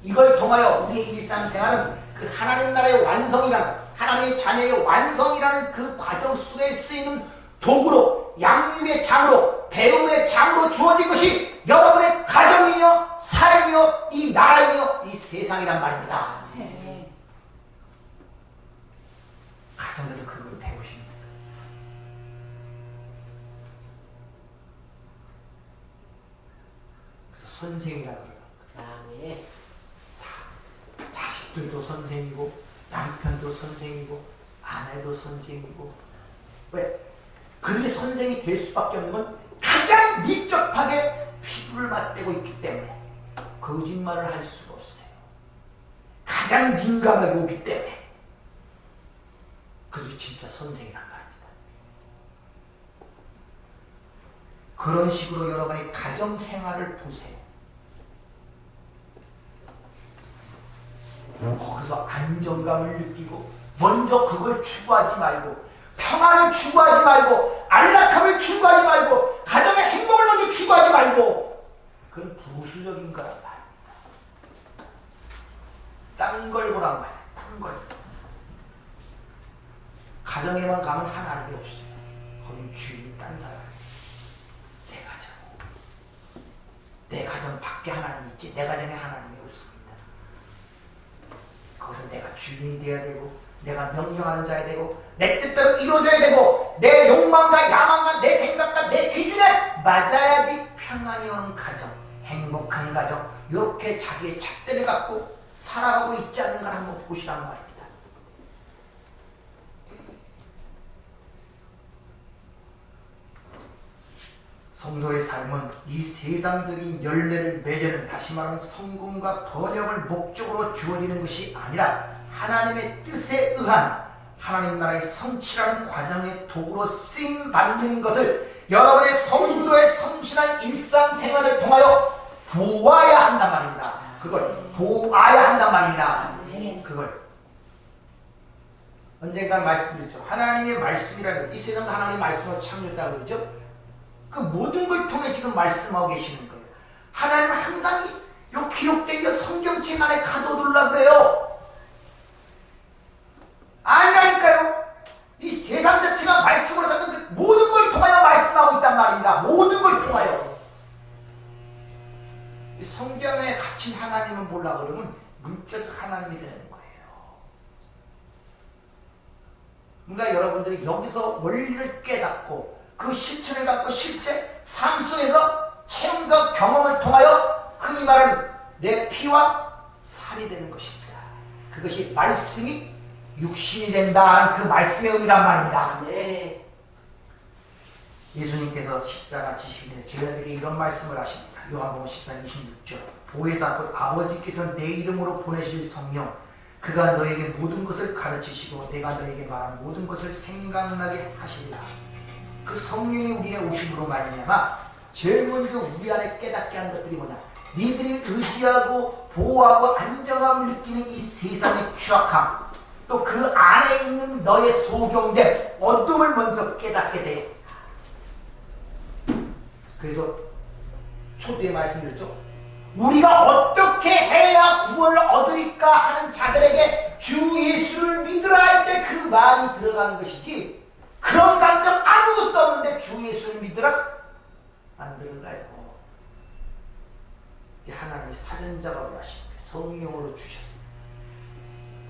이걸 통하여 우리의 일상생활은 그 하나님 나라의 완성이라는 하나님의 자녀의 완성이라는 그 과정 속에 쓰이는 도구로 양육의 장으로 배움의 장으로 주어진 것이 여러분의 가정이며 사회이며 이 나라이며 이 세상이란 말입니다. 가정에서 그걸 배우십니다. 그래서 선생이라고 그래요. 자식들도 선생이고 남편도 선생이고 아내도 선생이고 왜? 그들이 선생이 될 수밖에 없는 건 가장 밀접하게 피부를 맞대고 있기 때문에 거짓말을 할 수가 없어요. 가장 민감하게 오기 때문에 그것이 진짜 선생이란 말입니다. 그런 식으로 여러분의 가정생활을 보세요. 거기서 안정감을 느끼고 먼저 그걸 추구하지 말고 평안을 추구하지 말고 안락함을 추구하지 말고 가정의 행복을 먼저 추구하지 말고 그건 부수적인 거란 말이야. 딴 걸 보란 말이야. 딴 걸. 가정에만 가면 하나님이 없어요. 거긴 주인이 딴 사람이에요. 내 가정. 내 가정 밖에 하나님이 있지 내 가정에 하나님이 없습니다. 거기서 내가 주인이 되어야 되고 내가 명령하는 자야 되고 내 뜻대로 이루어져야 되고 내 욕망과 야망과 내 생각과 내 기준에 맞아야지 평안이 오는 가정, 행복한 가정 이렇게 자기의 잣대를 갖고 살아가고 있지 않는 걸 한번 보시란 말입니다. 성도의 삶은 이 세상적인 열매를 맺는 다시 말하면 성공과 번영을 목적으로 주어지는 것이 아니라 하나님의 뜻에 의한 하나님 나라의 성취라는 과정의 도구로 쓰임받는 것을 여러분의 성도의 성실한 일상생활을 통하여 보아야 한단 말입니다. 그걸 보아야 한단 말입니다. 그걸 언젠가 말씀드렸죠. 하나님의 말씀이라는 이 세상도 하나님의 말씀으로 창조했다고 그러죠. 그 모든 걸 통해 지금 말씀하고 계시는 거예요. 하나님은 항상 요 기록된 이 성경책 안에 가둬두려고 그래요. 아니라니까요. 이 세상 자체가 말씀으로 사는 그 모든 걸 통하여 말씀하고 있단 말입니다. 모든 걸 통하여. 이 성경에 갇힌 하나님은 몰라 그러면 문자적 하나님이 되는 거예요. 그러니까 여러분들이 여기서 원리를 깨닫고 그 실천을 갖고 실제 삶 속에서 체험과 경험을 통하여 흔히 말하는 내 피와 살이 되는 것입니다. 그것이 말씀이 육신이 된다는 그 말씀의 의미란 말입니다. 네. 예수님께서 십자가 지시기에 제자들에게 이런 말씀을 하십니다. 요한복음 14장 26절 보혜사 곧 아버지께서 내 이름으로 보내실 성령 그가 너에게 모든 것을 가르치시고 내가 너에게 말한 모든 것을 생각나게 하시리라. 그 성령이 우리의 오심으로 말미암아 제일 먼저 우리 안에 깨닫게 한 것들이 뭐냐? 니들이 의지하고 보호하고 안정함을 느끼는 이 세상의 추악함 또 그 안에 있는 너의 소경됨 어둠을 먼저 깨닫게 돼요. 그래서 초두에 말씀드렸죠. 우리가 어떻게 해야 구원을 얻으리까 하는 자들에게 주 예수를 믿으라 할 때 그 말이 들어가는 것이지 그런 감정 아무것도 없는데 주 예수를 믿으라? 안 들은가요? 하나님이 사전작업을 하신 거예요. 성령으로 주셨습니다.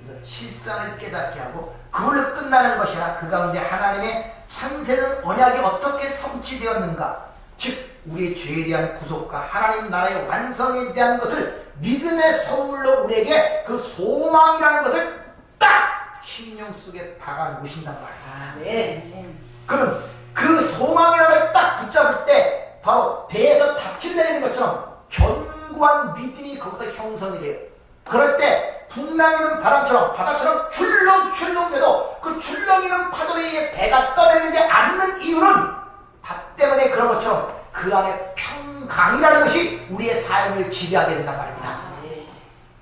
그래서 실상을 깨닫게 하고 그걸로 끝나는 것이라 그 가운데 하나님의 참새는 언약이 어떻게 성취되었는가 즉 우리의 죄에 대한 구속과 하나님 나라의 완성에 대한 것을 믿음의 선물로 우리에게 그 소망이라는 것을 딱 심령 속에 박아 놓으신단 말이에요. 네. 그럼 그 소망이라는 걸 딱 붙잡을 때 바로 배에서 닻을 내리는 것처럼 견고한 믿음이 거기서 형성이 돼요. 그럴 때 풍랑이는 바람처럼 바다처럼 출렁출렁돼도 그 출렁이는 파도에 의해 배가 떠내리지 않는 이유는 다 때문에 그런 것처럼 그 안에 평강이라는 것이 우리의 삶을 지배하게 된단 말입니다.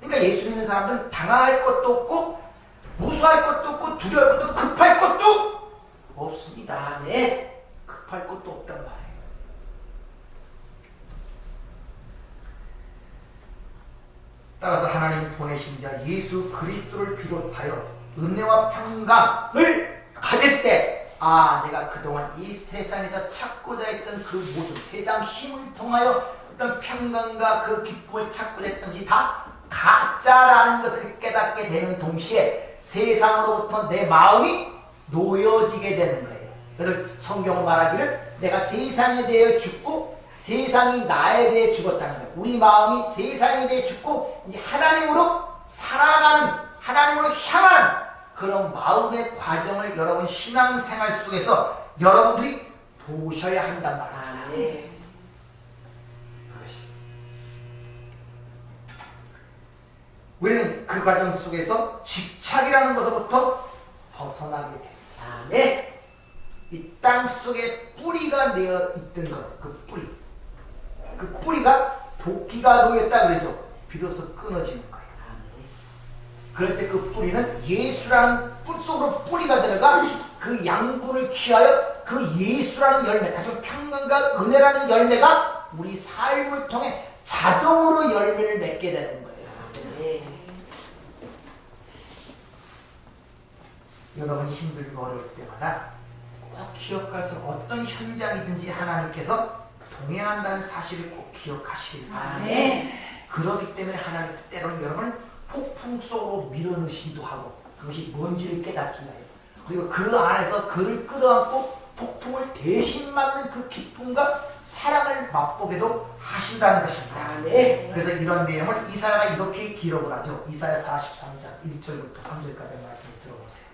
그러니까 예수 믿는 사람들은 당할 것도 없고 무수할 것도 없고 두려울 것도 없고 급할 것도 없습니다. 네. 급할 것도 없단 말이에요. 따라서 하나님 보내신 자 예수 그리스도를 비롯하여 은혜와 평강을 가질 때 내가 그동안 이 세상에서 찾고자 했던 그 모든 세상 힘을 통하여 어떤 평강과 그 기쁨을 찾고자 했던 것이 다 가짜라는 것을 깨닫게 되는 동시에 세상으로부터 내 마음이 놓여지게 되는 거예요. 그래서 성경은 말하기를 내가 세상에 대해 죽고 세상이 나에 대해 죽었다는 거예요. 우리 마음이 세상에 대해 죽고 이제 하나님으로 살아가는 하나님으로 향하는 그런 마음의 과정을 여러분 신앙생활 속에서 여러분들이 보셔야 한단 말이에요. 네. 그것이. 우리는 그 과정 속에서 집착이라는 것부터 벗어나게 됩니다. 네. 이 땅 속에 뿌리가 내어 있던 것, 그 뿌리. 그 뿌리가 도끼가 놓였다 그러죠. 비로소 끊어지는 거예요. 그럴 때 그 뿌리는 예수라는 뿔 속으로 뿌리가 들어가 그 양분을 취하여 그 예수라는 열매, 다시 말해 평강과 은혜라는 열매가 우리 삶을 통해 자동으로 열매를 맺게 되는 거예요. 여러분이 힘들고 어려울 때마다 꼭 기억할 수 있는 어떤 현장이든지 하나님께서 동행한다는 사실을 꼭 기억하시길 바랍니다. 그렇기 때문에 하나님께서 때로는 여러분을 폭풍 속으로 밀어넣으시기도 하고 그것이 뭔지를 깨닫기 위하여 그리고 그 안에서 그를 끌어안고 폭풍을 대신 맞는 그 기쁨과 사랑을 맛보게도 하신다는 것입니다. 그래서 이런 내용을 이사야가 이렇게 기록을 하죠. 이사야 43장 1절부터 3절까지 말씀을 들어보세요.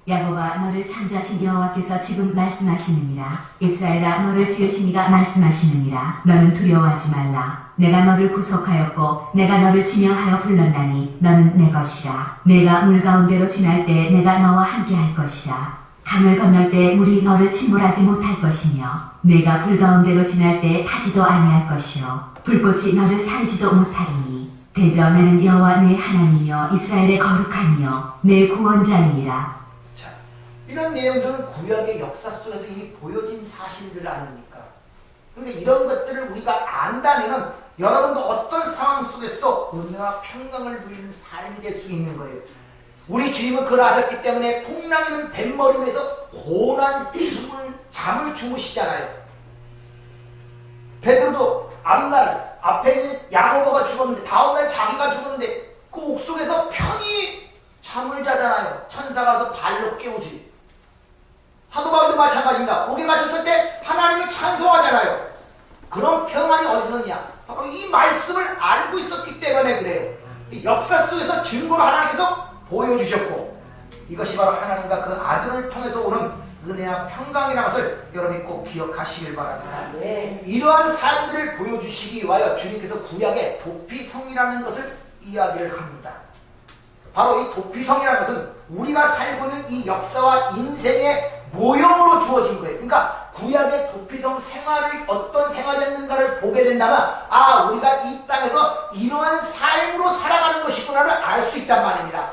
야곱아 너를 창조하신 여호와께서 지금 말씀하시느니라. 이스라엘아 너를 지으시니가 말씀하시느니라. 너는 두려워하지 말라. 내가 너를 구속하였고 내가 너를 지명하여 불렀나니 너는 내 것이라. 내가 물 가운데로 지날 때 내가 너와 함께 할 것이라. 강을 건널 때 물이 너를 침몰하지 못할 것이며 내가 불 가운데로 지날 때 타지도 아니할 것이요 불꽃이 너를 살지도 못하리니 대저 나는 여호와 내 하나님이여 이스라엘의 거룩하니요 내 구원자니라. 이런 내용들은 구약의 역사 속에서 이미 보여진 사실들 아닙니까? 그런데 이런 것들을 우리가 안다면 여러분도 어떤 상황 속에서도 은혜와 평강을 누리는 삶이 될 수 있는 거예요. 우리 주님은 그걸 아셨기 때문에 풍랑이는 뱃머리 위에서 고난 잠을 주무시잖아요. 베드로도 앞날 앞에 있는 야고보가 죽었는데 다음날 자기가 죽었는데 그 옥속에서 편히 잠을 자잖아요. 천사가 와서 발로 깨우지. 사도 바울도 마찬가지입니다. 옥에 갇혔을 때 하나님을 찬송하잖아요. 그런 평안이 어디서 냐 바로 이 말씀을 알고 있었기 때문에 그래요. 역사 속에서 증거로 하나님께서 보여주셨고 이것이 바로 하나님과 그 아들을 통해서 오는 은혜와 평강이라는 것을 여러분이 꼭 기억하시길 바랍니다. 이러한 삶들을 보여주시기 위하여 주님께서 구약의 도피성이라는 것을 이야기를 합니다. 바로 이 도피성이라는 것은 우리가 살고 있는 이 역사와 인생의 모형으로 주어진 거예요. 그러니까 구약의 도피성 생활이 어떤 생활이었는가를 보게 된다면 우리가 이 땅에서 이러한 삶으로 살아가는 것이구나를 알 수 있단 말입니다.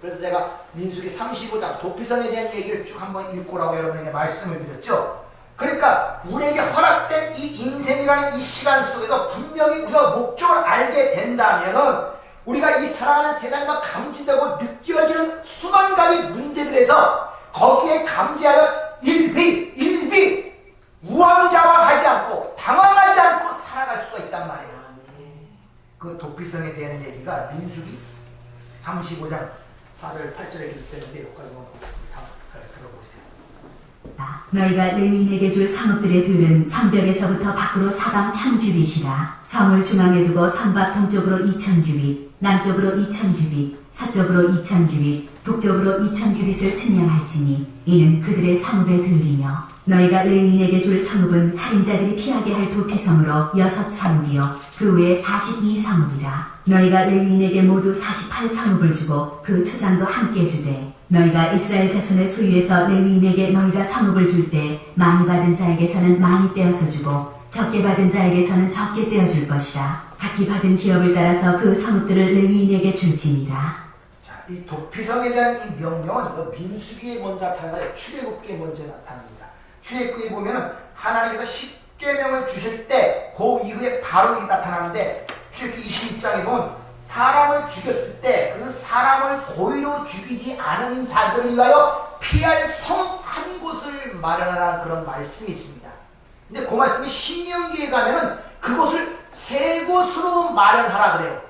그래서 제가 민수기 35장 도피성에 대한 얘기를 쭉 한번 읽고라고 여러분에게 말씀을 드렸죠. 그러니까 우리에게 허락된 이 인생이라는 이 시간 속에서 분명히 우리가 목적을 알게 된다면 우리가 이 살아가는 세상에서 감지되고 느껴지는 수만 가지 문제들에서 거기에 감지하여 일비 우왕좌왕하지 않고 당황하지 않고 살아갈 수가 있단 말이에요. 그 도피성에 대한 얘기가 민수기 35장 4절 8절에 있었는데 여기까지만 보겠습니다. 잘 들어보세요. 너희가 레위인에게 줄 성읍들의 들은 성벽에서부터 밖으로 사방 1000규빗이라. 성을 중앙에 두고 성곽 동쪽으로 2000규빗, 남쪽으로 2000규빗, 서쪽으로 2000규빗, 북쪽으로 2000규빗을 측량할지니 이는 그들의 성읍의 들이며 너희가 레위인에게 줄 성읍은 살인자들이 피하게 할 도피성으로 6성읍이요 그 외에 42성읍이라. 너희가 레위인에게 모두 48성읍을 주고 그 초장도 함께 주되 너희가 이스라엘 자손의 소유에서 레위인에게 너희가 성읍을 줄 때 많이 받은 자에게서는 많이 떼어서 주고 적게 받은 자에게서는 적게 떼어줄 것이라. 각기 받은 기업을 따라서 그 성읍들을 레위인에게 줄지니라. 자, 이 도피성에 대한 이 명령은 민수기에 먼저 나타나요. 출애굽기에 먼저 나타납니다. 출애굽기에 보면은 하나님께서 10계명을 주실 때 그 이후에 바로 나타나는데 출애굽기 22장에 보면 사람을 죽였을 때 그 사람을 고의로 죽이지 않은 자들을 위하여 피할 성읍 한 곳을 마련하라는 그런 말씀이 있습니다. 근데 그 말씀이 신명기에 가면은 그곳을 3곳으로 마련하라 그래요.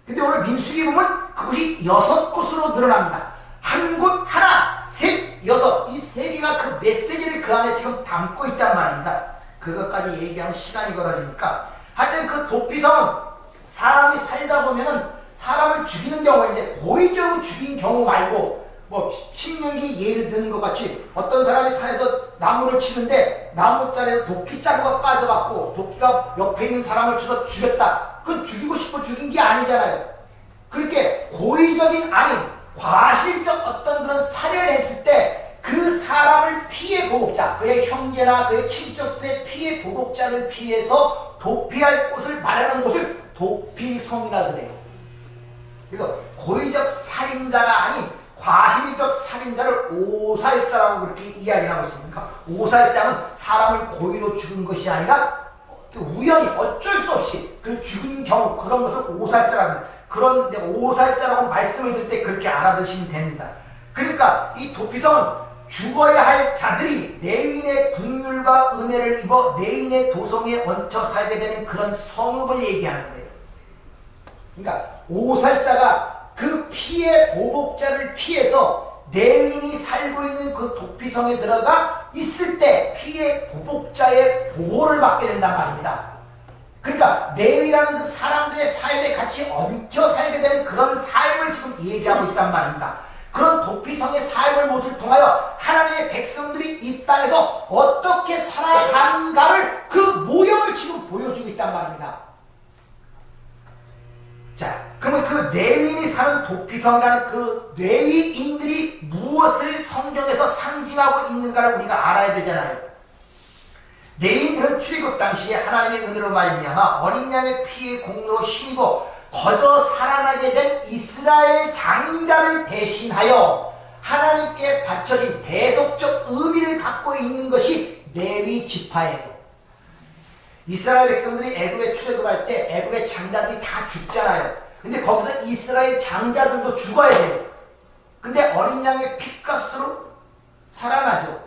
근데 오늘 민수기에 보면 그것이 6곳으로 늘어납니다. 한 곳, 하나, 셋, 6. 이 3개가 그 메시지를 그 안에 지금 담고 있단 말입니다. 그것까지 얘기하면 시간이 걸어지니까 하여튼 그 도피성은 사람이 살다 보면은 사람을 죽이는 경우가 있는데 고의적으로 죽인 경우 말고 뭐 신명기 예를 드는 것 같이 어떤 사람이 산에서 나무를 치는데 나무자리에 도끼 자루가 빠져갖고 도끼가 옆에 있는 사람을 쳐서 죽였다. 그건 죽이고 싶어 죽인 게 아니잖아요. 그렇게 고의적인 아닌 과실적 어떤 그런 살해를 했을 때 그 사람을 피해 보복자, 그의 형제나 그의 친척들의 피해 보복자를 피해서 도피할 곳을 마련한 곳을 도피성이라 그래요. 그래서 고의적 살인자가 아닌 과실적 살인자를 오살자라고 그렇게 이야기를 하고 있습니다. 오살자는 사람을 고의로 죽은 것이 아니라 우연히 어쩔 수 없이 그 죽은 경우 그런 것을 오살자라고 합니다. 그런 오살자라고 말씀을 드릴 때 그렇게 알아두시면 됩니다. 그러니까 이 도피성은 죽어야 할 자들이 레위인의 긍휼과 은혜를 입어 레위인의 도성에 얹혀 살게 되는 그런 성읍을 얘기하는 거예요. 그러니까 오살자가 그 피해 보복자를 피해서 레위인이 살고 있는 그 도피성에 들어가 있을 때 피해 보복자의 보호를 받게 된단 말입니다. 그러니까 레위라는 그 사람들의 삶에 같이 얹혀 살게 되는 그런 삶을 지금 얘기하고 있단 말입니다. 그런 도피성의 삶을 모습을 통하여 하나님의 백성들이 이 땅에서 어떻게 살아가는가를 그 모형을 지금 보여주고 있단 말입니다. 자, 그러면 그 레위인이 사는 도피성이라는 그 레위인들이 무엇을 성경에서 상징하고 있는가를 우리가 알아야 되잖아요. 레위인들은 출애굽 당시에 하나님의 은혜로 말미암아 어린 양의 피의 공로로 힘입어 거저 살아나게 된 이스라엘 장자를 대신하여 하나님께 바쳐진 대속적 의미를 갖고 있는 것이 레위 지파예요. 이스라엘 백성들이 애굽에 출애굽할 때 애굽의 장자들이 다 죽잖아요. 근데 거기서 이스라엘 장자들도 죽어야 돼요. 근데 어린 양의 핏값으로 살아나죠.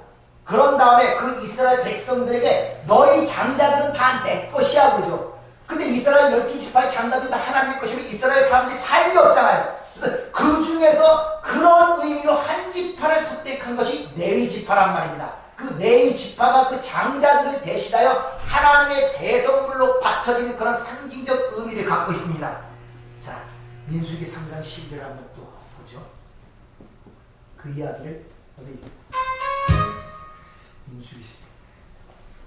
그런 다음에 그 이스라엘 백성들에게 너희 장자들은 다 내 것이야 그러죠. 근데 이스라엘 12지파의 장자들이 다 하나님의 것이면 이스라엘 사람들이 삶이 없잖아요. 그래서 그 중에서 그런 의미로 한 지파를 선택한 것이 레위 지파란 말입니다. 그 레위 지파가 그 장자들을 대신하여 하나님의 대성물로 바쳐지는 그런 상징적 의미를 갖고 있습니다. 자, 민수기 3장 11절을 한번 또 보죠. 그 이야기를 선생님. 민수기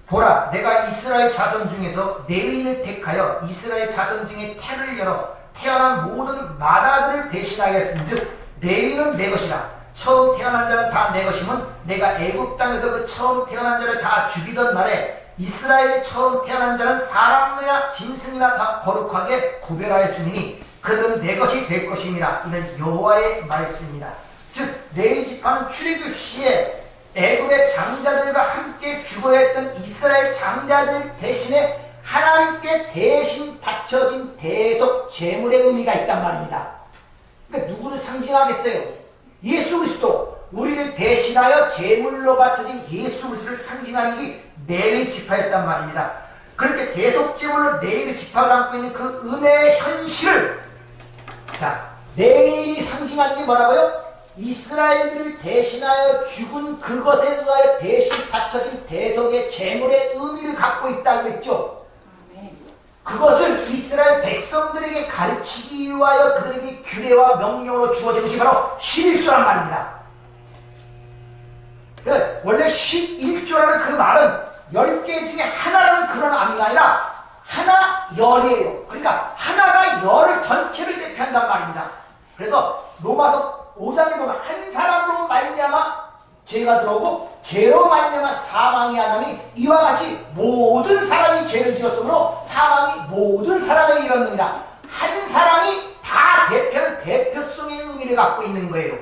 보라, 내가 이스라엘 자손 중에서 레위인을 택하여 이스라엘 자손 중에 태를 열어 태어난 모든 마다들을 대신하였은즉 레위는 내 것이라. 처음 태어난 자는 다 내 것이면 내가 애굽 땅에서 그 처음 태어난 자를 다 죽이던 날에 이스라엘의 처음 태어난 자는 사람이나 짐승이나 다 거룩하게 구별하였으니 그들은 내 것이 될 것임이라. 이는 여호와의 말씀이다. 즉 레위 지파는 출애굽 시에 애굽의 장자들과 함께 죽어야 했던 이스라엘 장자들 대신에 하나님께 대신 바쳐진 대속 제물의 의미가 있단 말입니다. 그러니까 누구를 상징하겠어요? 예수 그리스도. 우리를 대신하여 제물로 바쳐진 예수 그리스도를 상징하는 게 레위 지파였단 말입니다. 그렇게 대속 제물로 레위 지파가 담고 있는 그 은혜의 현실을, 자, 레위인이 상징하는 게 뭐라고요? 이스라엘들을 대신하여 죽은 그것에 의하여 대신 바쳐진 대속의 제물의 의미를 갖고 있다고 했죠. 그것을 이스라엘 백성들에게 가르치기 위하여 그들에게 규례와 명령으로 주어진 것이 바로 11조란 말입니다. 원래 11조라는 그 말은 10개 중에 하나라는 그런 의미가 아니라 하나 열이에요. 그러니까 하나가 열을 전체를 대표한단 말입니다. 그래서 로마서 5장에 보면 한 사람으로 말미암아 죄가 들어오고 죄로 말미암아 사망이 하나니 이와 같이 모든 사람이 죄를 지었으므로 사망이 모든 사람에게 이르느니라. 한 사람이 다 대표는 대표성의 의미를 갖고 있는 거예요.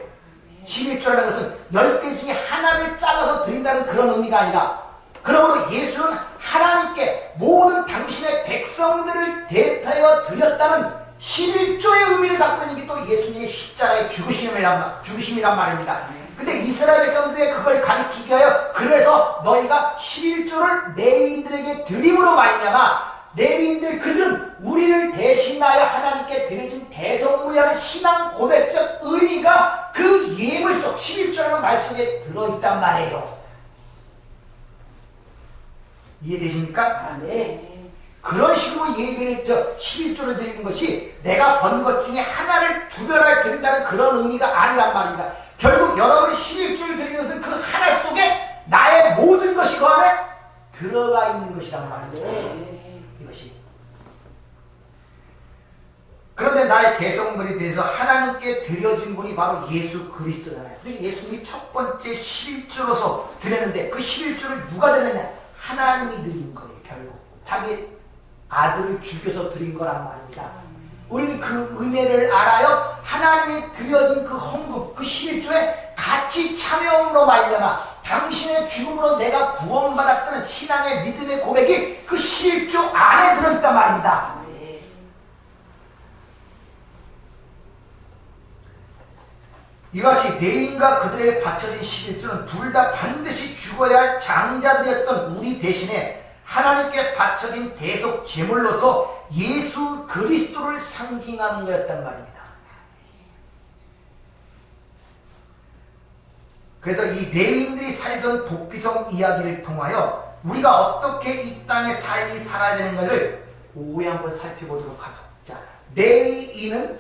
11조라는 것은 10개 중에 하나를 잘라서 드린다는 그런 의미가 아니라, 그러므로 예수는 하나님께 모든 당신의 백성들을 대표하여 드렸다는 11조의 의미를 갖고 있는 게 또 예수님의 십자가의 죽으심이란 말입니다. 근데 이스라엘 백성들에게 그걸 가리키기 위하여 그래서 너희가 11조를 레위인들에게 드림으로 말미암아 레위인들 그들은 우리를 대신하여 하나님께 드려진 대성물이라는 신앙 고백적 의미가 그 예물 속 11조라는 말 속에 들어있단 말이에요. 이해되십니까? 네. 그런 식으로 예배를 11조를 드리는 것이 내가 번 것 중에 하나를 구별하여 드린다는 그런 의미가 아니란 말입니다. 결국 여러분이 11조를 드리는 것은 그 하나 속에 나의 모든 것이 그 안에 들어가 있는 것이란 말이죠. 이것이. 그런데 나의 대성물에 대해서 하나님께 드려진 분이 바로 예수 그리스도잖아요. 그래서 예수님이 첫 번째 11조로서 드렸는데 그 11조를 누가 드렸냐? 하나님이 드린 거예요. 결국 자기 아들을 죽여서 드린 거란 말입니다. 우리는 그 은혜를 알아요. 하나님이 드려진 그 헌금, 그 11조에 같이 참여함으로 말미암아 당신의 죽음으로 내가 구원받았다는 신앙의 믿음의 고백이 그 11조 안에 들어있단 말입니다. 이같이 레위인과 그들에게 바쳐진 11조는 둘 다 반드시 죽어야 할 장자들이었던 우리 대신에 하나님께 바쳐진 대속 제물로서 예수 그리스도를 상징하는 거였단 말입니다. 그래서 이 레위인들이 살던 도피성 이야기를 통하여 우리가 어떻게 이 땅의 삶이 살아야 되는 것을 오후에 한번 살펴보도록 하죠. 자, 레위인은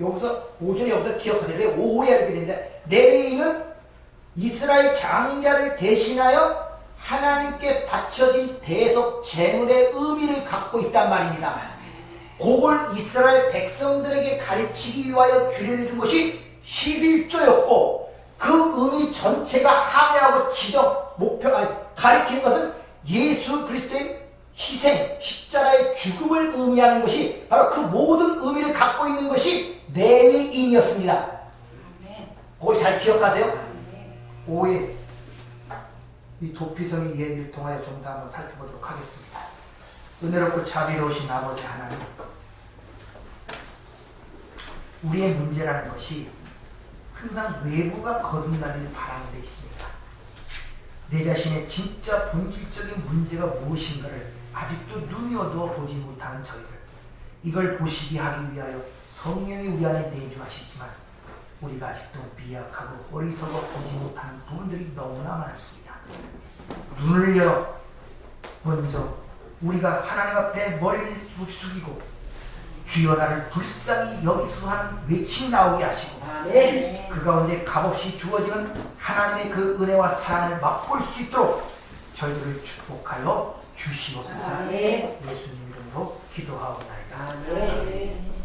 여기서 오전에 여기서 기억하세요. 오후에 이렇게 되는데 레위인은 이스라엘 장자를 대신하여 하나님께 바쳐진 대속 제물의 의미를 갖고 있단 말입니다. 그걸 이스라엘 백성들에게 가르치기 위하여 규례를 준 것이 11조였고 그 의미 전체가 항해하고 지적 목표가 가리키는 것은 예수 그리스도의 희생, 십자가의 죽음을 의미하는 것이 바로 그 모든 의미를 갖고 있는 것이 레위인이었습니다. 그걸 잘 기억하세요. 오후에 이 도피성의 얘기를 통하여 좀 더 한번 살펴보도록 하겠습니다. 은혜롭고 자비로우신 아버지 하나님, 우리의 문제라는 것이 항상 외부가 거듭나기를 바라는 데 있습니다. 내 자신의 진짜 본질적인 문제가 무엇인가를 아직도 눈이 어두워 보지 못하는 저희들, 이걸 보시게 하기 위하여 성령이 우리 안에 내주하시지만 우리가 아직도 미약하고 어리석어 보지 못하는 부분들이 너무나 많습니다. 눈을 열어 먼저 우리가 하나님 앞에 머리를 숙이고 주여 나를 불쌍히 여기소서 하는 외침 나오게 하시고 그 가운데 값없이 주어지는 하나님의 그 은혜와 사랑을 맛볼 수 있도록 저희들을 축복하여 주시옵소서. 예수님 이름으로 기도하옵나이다.